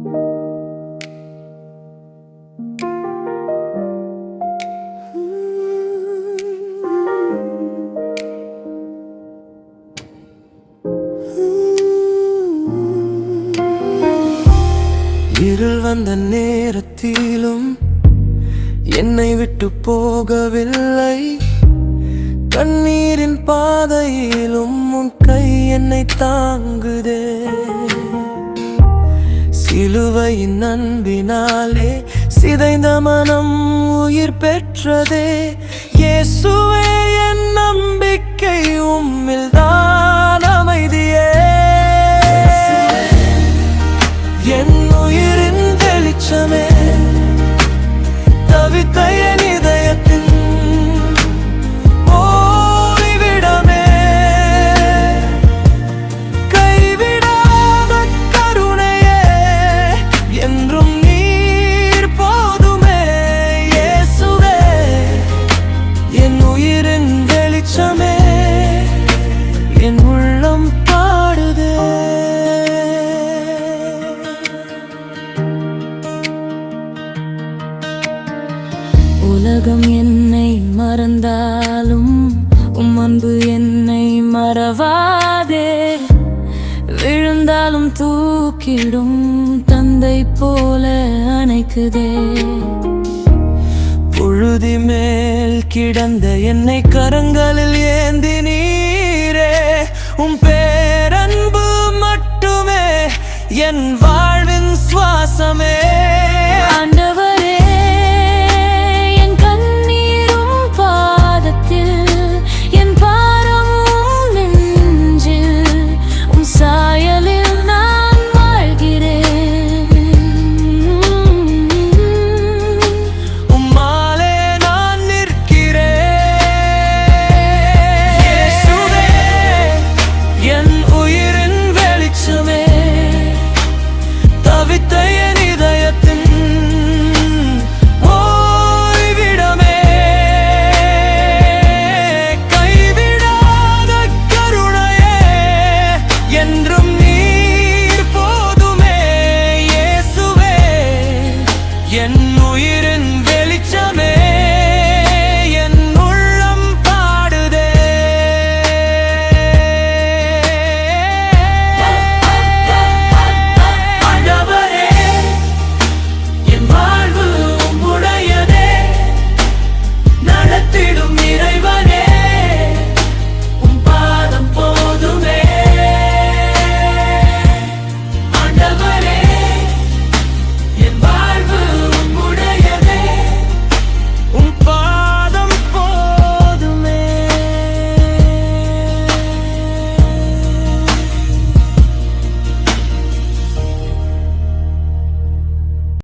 இருள் வந்த நேரத்திலும் என்னை விட்டு போகவில்லை. கண்ணீரின் பாதையிலும் உன் கை என்னை தாங்குதே. சிலுவையின் அன்பினாலே சிதைந்த மனம் உயிர் பெற்றதே. இயேசுவே என் நம்பிக்கை, உம்மில் தான் அமைதியே. என் உயிரின் வெளிச்சமே, தவித்த என் இதயத்தின் ஓய்விடமே. கைவிடாத கருணையே, என்றும் நீர் போதுமே. இயேசுவே என் உயிரின் வெளிச்சமே, என் உள்ளம் பாடுதே. உலகம் என்னை மறந்தாலும் உம் அன்பு என்னை மறவாதே. விழுந்தாலும் தூக்கிடும் தந்தை போல அணைக்குதே. புழுதி மேல் கிடந்த என்னை கரங்களில் ஏந்தி நீரே. உம் பேரன்பு மட்டுமே என் வாழ்வின் சுவாசமே.